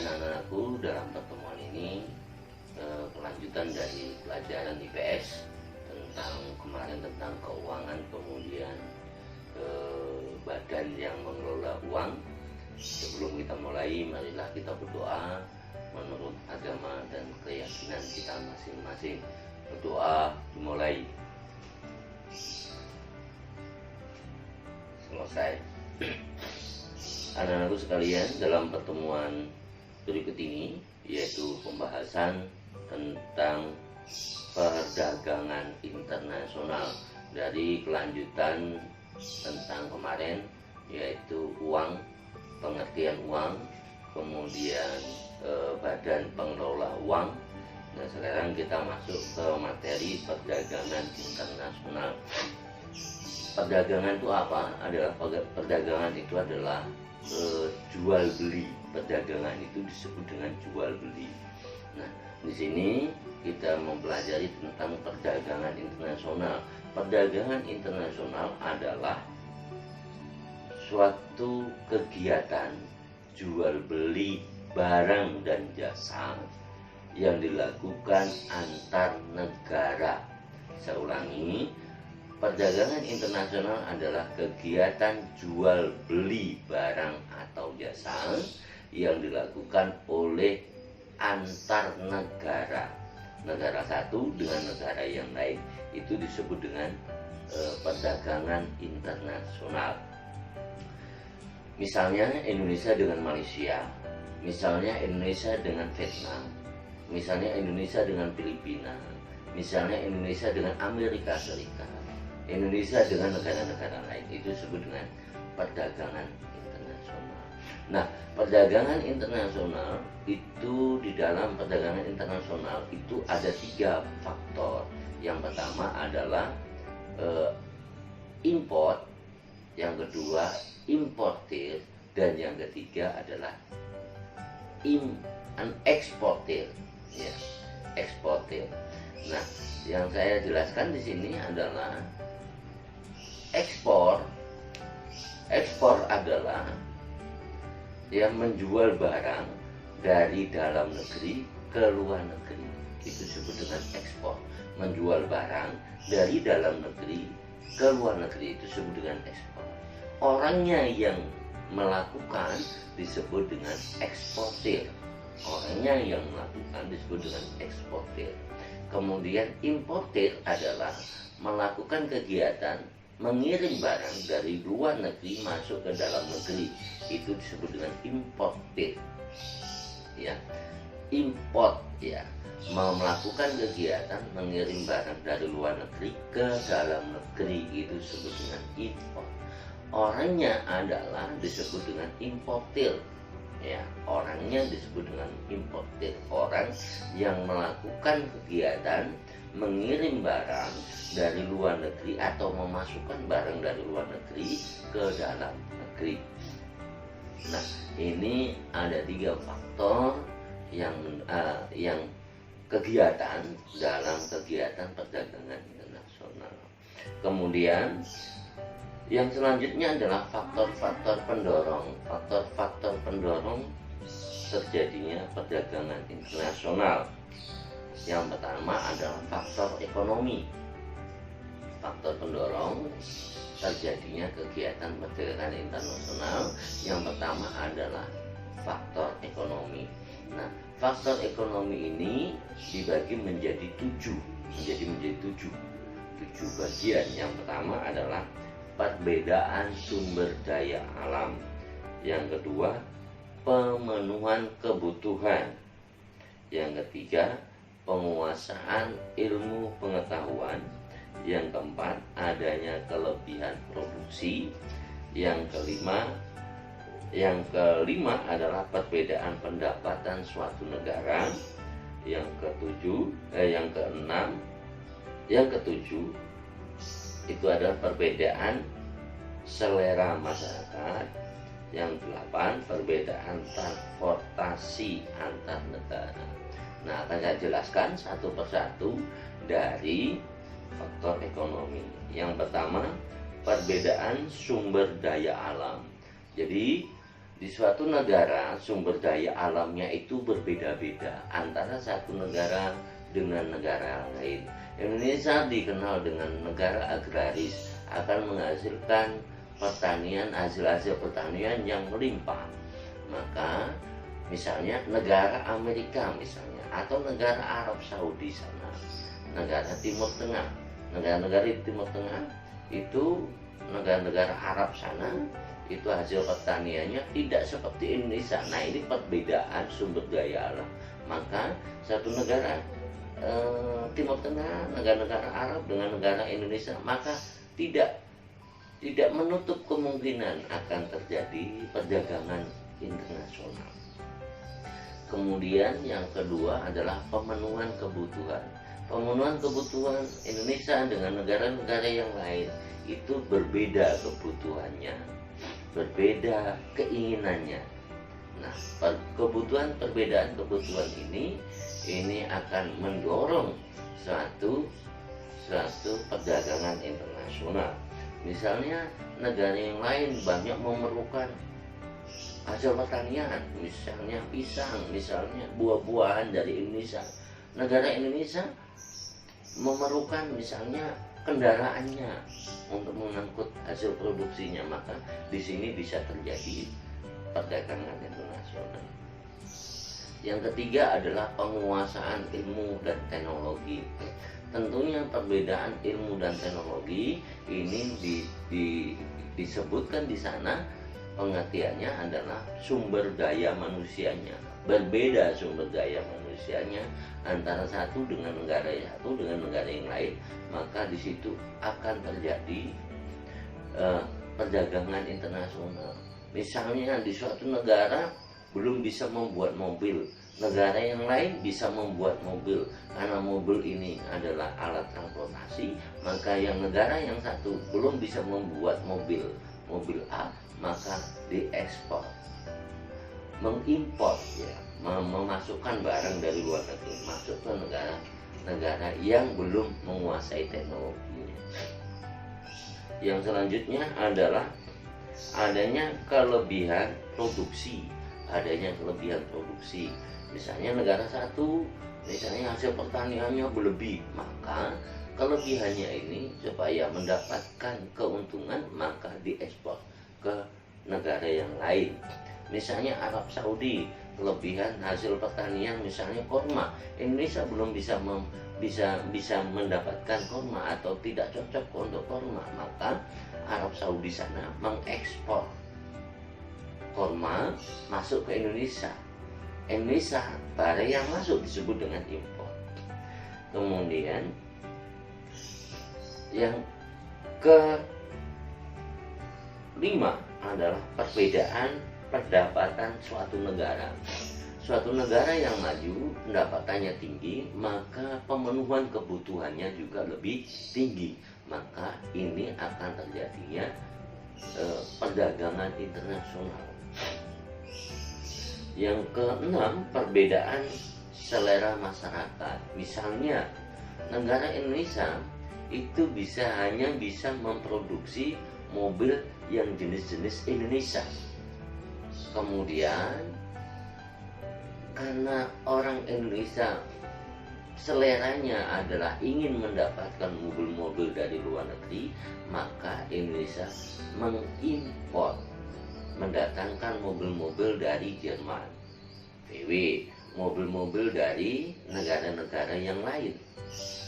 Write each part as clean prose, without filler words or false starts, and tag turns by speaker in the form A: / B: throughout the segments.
A: anak-anakku, dalam pertemuan ini kelanjutan dari pelajaran IPS tentang kemarin tentang keuangan, kemudian badan yang mengelola uang. Sebelum kita mulai, marilah kita berdoa menurut agama dan keyakinan kita masing-masing. Berdoa dimulai. Selesai. Anak-anakku sekalian, dalam pertemuan berikut ini, yaitu pembahasan tentang perdagangan internasional dari kelanjutan tentang kemarin, yaitu uang, pengertian uang, kemudian badan pengelola uang. Nah, sekarang kita masuk ke materi perdagangan internasional. Perdagangan itu apa? Perdagangan itu adalah jual beli. Perdagangan itu disebut dengan jual beli. Nah, di sini kita mempelajari tentang perdagangan internasional. Perdagangan internasional adalah suatu kegiatan jual beli barang dan jasa yang dilakukan antar negara. Saya ulangi, perdagangan internasional adalah kegiatan jual beli barang atau jasa yang dilakukan oleh antar negara. Negara satu dengan negara yang lain itu disebut dengan perdagangan internasional. Misalnya Indonesia dengan Malaysia, misalnya Indonesia dengan Vietnam, misalnya Indonesia dengan Filipina, misalnya Indonesia dengan Amerika Serikat, Indonesia dengan negara-negara lain, itu disebut dengan perdagangan internasional. Nah, perdagangan internasional itu, di dalam perdagangan internasional itu ada 3 faktor. Yang pertama adalah import, yang kedua importir, dan yang ketiga adalah eksportir, ya, eksportir. Nah, yang saya jelaskan di sini adalah ekspor adalah yang menjual barang dari dalam negeri ke luar negeri. Itu disebut dengan ekspor. Menjual barang dari dalam negeri ke luar negeri itu disebut dengan ekspor. Orangnya yang melakukan disebut dengan eksportir. Orangnya yang melakukan disebut dengan eksportir. Kemudian importir adalah melakukan kegiatan mengirim barang dari luar negeri masuk ke dalam negeri. Itu disebut dengan importir. Ya, import, ya, melakukan kegiatan mengirim barang dari luar negeri ke dalam negeri, itu disebut dengan import. Orangnya adalah disebut dengan importir. Ya, orangnya disebut dengan importir. Orang yang melakukan kegiatan mengirim barang dari luar negeri atau memasukkan barang dari luar negeri ke dalam negeri. Nah, ini ada 3 faktor yang kegiatan dalam kegiatan perdagangan internasional. Kemudian yang selanjutnya adalah faktor-faktor pendorong. Faktor-faktor pendorong terjadinya perdagangan internasional. Yang pertama adalah faktor ekonomi. Faktor pendorong terjadinya kegiatan perdagangan internasional yang pertama adalah faktor ekonomi. Nah, faktor ekonomi ini dibagi menjadi 7 bagian. Yang pertama adalah perbedaan sumber daya alam. Yang kedua, pemenuhan kebutuhan. Yang ketiga, penguasaan ilmu pengetahuan. Yang keempat, adanya kelebihan produksi. Yang kelima adalah perbedaan pendapatan suatu negara. Yang ketujuh itu adalah perbedaan selera masyarakat. Yang 8, perbedaan transportasi antar negara. Nah, akan saya jelaskan satu persatu dari faktor ekonomi. Yang pertama, perbedaan sumber daya alam. Jadi Di suatu negara sumber daya alamnya itu berbeda-beda antara satu negara dengan negara lain. Indonesia dikenal dengan negara agraris, akan menghasilkan pertanian, hasil-hasil pertanian yang melimpah. Maka misalnya negara Amerika misalnya, atau negara Arab Saudi sana, negara Timur Tengah, negara-negara di Timur Tengah itu, negara-negara Arab sana itu hasil pertaniannya tidak seperti Indonesia. Nah, ini perbedaan sumber daya alam. Maka satu negara Timur Tengah, negara-negara Arab dengan negara Indonesia, maka tidak menutup kemungkinan akan terjadi perdagangan internasional. Kemudian yang kedua adalah pemenuhan kebutuhan. Pemenuhan kebutuhan Indonesia dengan negara-negara yang lain itu berbeda kebutuhannya, berbeda keinginannya. Nah, perbedaan kebutuhan ini akan mendorong suatu perdagangan internasional. Misalnya negara yang lain banyak memerlukan hasil pertanian, misalnya pisang, misalnya buah-buahan dari Indonesia. Negara Indonesia memerlukan misalnya kendaraannya untuk mengangkut hasil produksinya, maka di sini bisa terjadi perdagangan internasional. Yang ketiga adalah penguasaan ilmu dan teknologi. Tentunya perbedaan ilmu dan teknologi ini disebutkan di sana, pengertiannya adalah sumber daya manusianya. Berbeda sumber daya manusianya antara satu dengan negara yang lain, maka di situ akan terjadi perdagangan internasional. Misalnya di suatu negara belum bisa membuat mobil, negara yang lain bisa membuat mobil. Karena mobil ini adalah alat transportasi, maka yang negara yang satu belum bisa membuat mobil A, maka diekspor, mengimpor, ya, memasukkan barang dari luar negeri masuk ke negara yang belum menguasai teknologinya. Yang selanjutnya adalah adanya kelebihan produksi. Misalnya negara satu, misalnya hasil pertaniannya berlebih, maka kelebihannya ini supaya mendapatkan keuntungan maka diekspor ke negara yang lain. Misalnya Arab Saudi, kelebihan hasil pertanian misalnya korma, Indonesia belum bisa mendapatkan korma atau tidak cocok untuk korma, maka Arab Saudi sana mengekspor korma masuk ke Indonesia. Barang yang masuk disebut dengan impor. Kemudian yang kelima adalah perbedaan pendapatan suatu negara. Suatu negara yang maju pendapatannya tinggi, maka pemenuhan kebutuhannya juga lebih tinggi. Maka ini akan terjadinya perdagangan internasional. Yang keenam, perbedaan selera masyarakat. Misalnya negara Indonesia itu hanya bisa memproduksi mobil yang jenis-jenis Indonesia. Kemudian karena orang Indonesia seleranya adalah ingin mendapatkan mobil-mobil dari luar negeri, maka Indonesia mengimpor, mendatangkan mobil-mobil dari Jerman, VW, mobil-mobil dari negara-negara yang lain.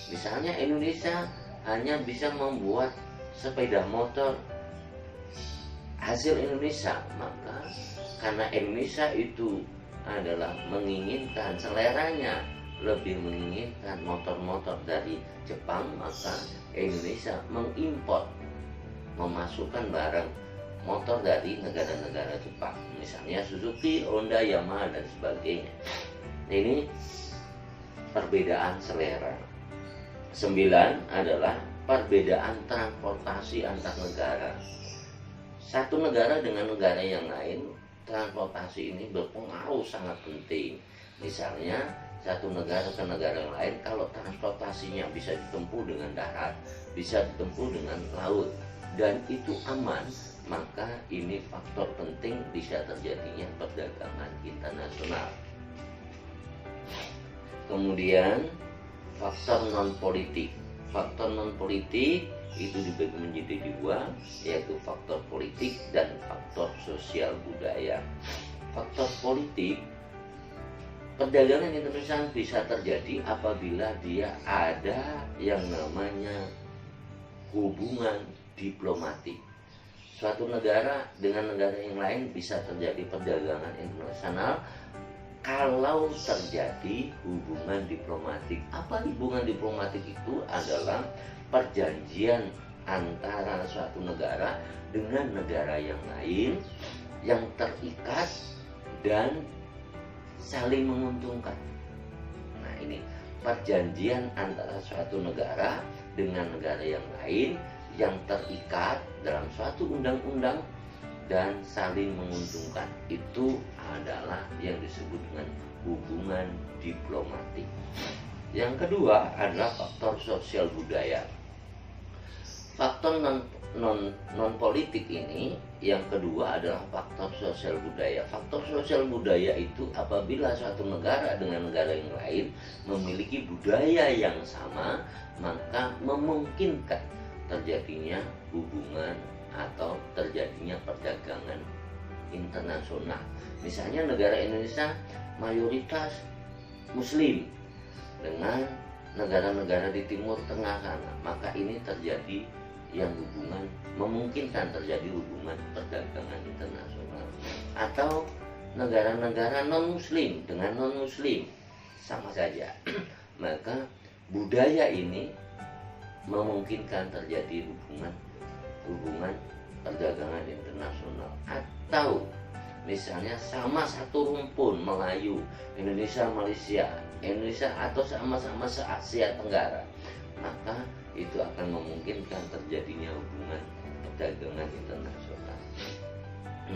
A: Misalnya Indonesia hanya bisa membuat sepeda motor hasil Indonesia, maka karena Indonesia itu adalah menginginkan, seleranya lebih menginginkan motor-motor dari Jepang, maka Indonesia mengimpor, memasukkan barang motor dari negara-negara Jepang, misalnya Suzuki, Honda, Yamaha, dan sebagainya. Ini perbedaan selera. 9 adalah perbedaan transportasi antar negara. Satu negara dengan negara yang lain, transportasi ini berpengaruh sangat penting. Misalnya satu negara ke negara yang lain, kalau transportasinya bisa ditempuh dengan darat, bisa ditempuh dengan laut, dan itu aman, maka ini faktor penting bisa terjadinya perdagangan internasional. Kemudian faktor non politik. Faktor non politik itu dibagi menjadi dua, yaitu faktor politik dan faktor sosial budaya. Faktor politik, perdagangan internasional bisa terjadi apabila dia ada yang namanya hubungan diplomatik. Suatu negara dengan negara yang lain bisa terjadi perdagangan internasional kalau terjadi hubungan diplomatik. Apa hubungan diplomatik itu? Adalah perjanjian antara suatu negara dengan negara yang lain yang terikat dan saling menguntungkan. Nah, ini perjanjian antara suatu negara dengan negara yang lain yang terikat dalam suatu undang-undang dan saling menguntungkan. Itu adalah yang disebut dengan hubungan diplomatik. Yang kedua adalah faktor sosial budaya. Faktor non politik ini yang kedua adalah faktor sosial budaya. Faktor sosial budaya itu apabila suatu negara dengan negara yang lain memiliki budaya yang sama, maka memungkinkan terjadinya hubungan atau terjadinya perdagangan internasional. Misalnya negara Indonesia mayoritas Muslim dengan negara-negara di Timur Tengah sana, maka ini terjadi yang hubungan, memungkinkan terjadi hubungan perdagangan internasional. Atau negara-negara non-Muslim dengan non-Muslim sama saja. Maka budaya ini memungkinkan terjadi hubungan perdagangan internasional. Atau misalnya sama satu rumpun Melayu, Indonesia, Malaysia, Indonesia atau sama-sama se-Asia Tenggara, maka itu akan memungkinkan terjadinya hubungan perdagangan internasional.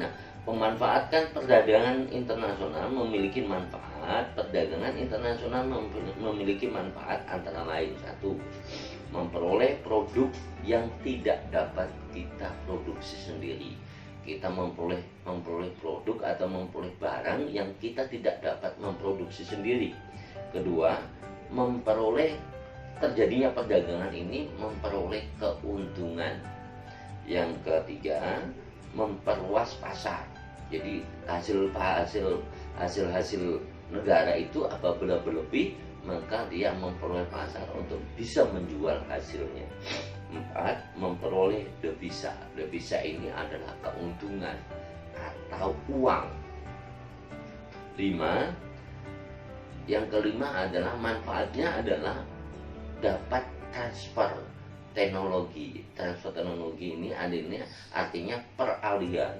A: Nah, pemanfaatkan perdagangan internasional memiliki manfaat. Perdagangan internasional memiliki manfaat antara lain: satu, memperoleh produk yang tidak dapat kita produksi sendiri. Kita memperoleh produk atau memperoleh barang yang kita tidak dapat memproduksi sendiri. Kedua, terjadinya perdagangan ini memperoleh keuntungan. Yang ketiga, memperluas pasar. Jadi hasil negara itu apabila berlebih, maka dia memperoleh pasar untuk bisa menjual hasilnya. 4, memperoleh devisa. Devisa ini adalah keuntungan atau uang. 5, yang kelima adalah manfaatnya adalah dapat transfer teknologi. Transfer teknologi ini artinya peralihan,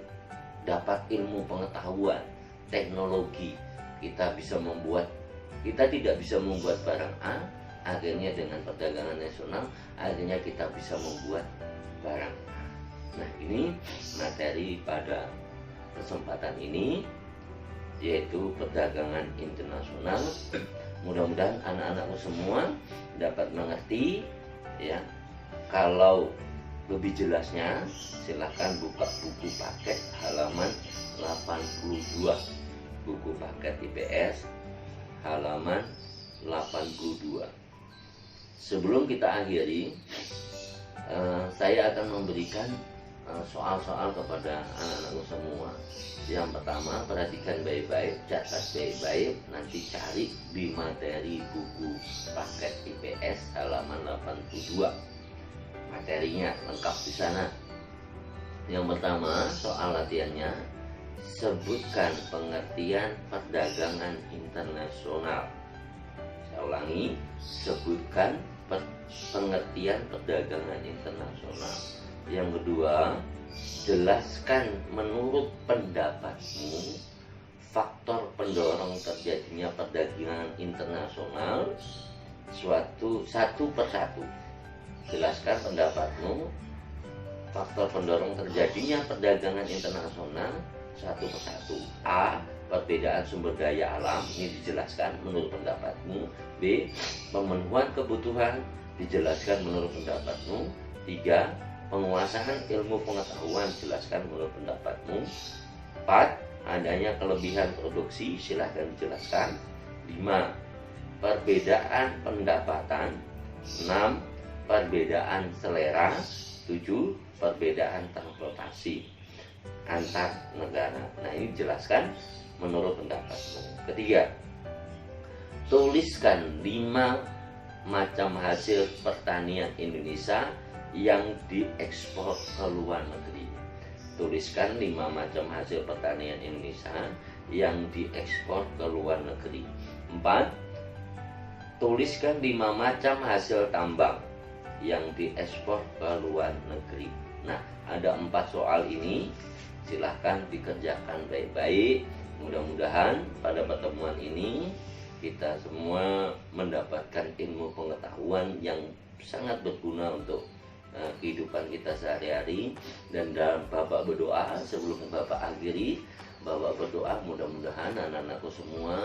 A: dapat ilmu pengetahuan, teknologi. Kita tidak bisa membuat barang A, akhirnya dengan perdagangan nasional akhirnya kita bisa membuat barang A. Nah, ini materi pada kesempatan ini, yaitu perdagangan internasional. Mudah-mudahan anak-anakku semua dapat mengerti ya. Kalau lebih jelasnya silahkan buka buku paket halaman 82. Buku paket IPS halaman 82. Sebelum kita akhiri, saya akan memberikan soal-soal kepada anak-anakku semua. Yang pertama, perhatikan baik-baik, catat baik-baik, nanti cari di materi buku paket IPS halaman 82. Materinya lengkap di sana. Yang pertama, soal latihannya, sebutkan pengertian perdagangan internasional. Saya ulangi, sebutkan pengertian perdagangan internasional. Yang kedua, jelaskan menurut pendapatmu faktor pendorong terjadinya perdagangan internasional satu persatu. Jelaskan pendapatmu faktor pendorong terjadinya perdagangan internasional satu persatu. A, perbedaan sumber daya alam, ini dijelaskan menurut pendapatmu. B, pemenuhan kebutuhan, dijelaskan menurut pendapatmu. 3, penguasaan ilmu pengetahuan, jelaskan menurut pendapatmu. 4. Adanya kelebihan produksi, silahkan dijelaskan. 5. Perbedaan pendapatan. 6. Perbedaan selera. 7. Perbedaan transportasi antar negara. Nah, ini jelaskan menurut pendapatmu. Ketiga, tuliskan 5 macam hasil pertanian Indonesia yang diekspor ke luar negeri. Tuliskan 5 macam hasil pertanian Indonesia yang diekspor ke luar negeri. 4. Tuliskan 5 macam hasil tambang yang diekspor ke luar negeri. Nah, ada 4 soal ini, silahkan dikerjakan baik-baik. Mudah-mudahan pada pertemuan ini kita semua mendapatkan ilmu pengetahuan yang sangat berguna untuk kehidupan kita sehari-hari. Dan dalam Bapak berdoa, sebelum Bapak akhiri, Bapak berdoa mudah-mudahan anak-anakku semua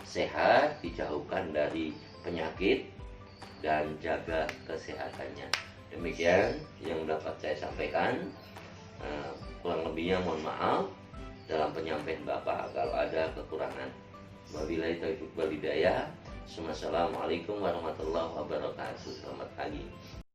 A: sehat, dijauhkan dari penyakit, dan jaga kesehatannya. Demikian yang dapat saya sampaikan. Kurang lebihnya mohon maaf dalam penyampaian Bapak kalau ada kekurangan. Wabillahi taufiq wal hidayah. Wassalamualaikum warahmatullahi wabarakatuh. Selamat pagi.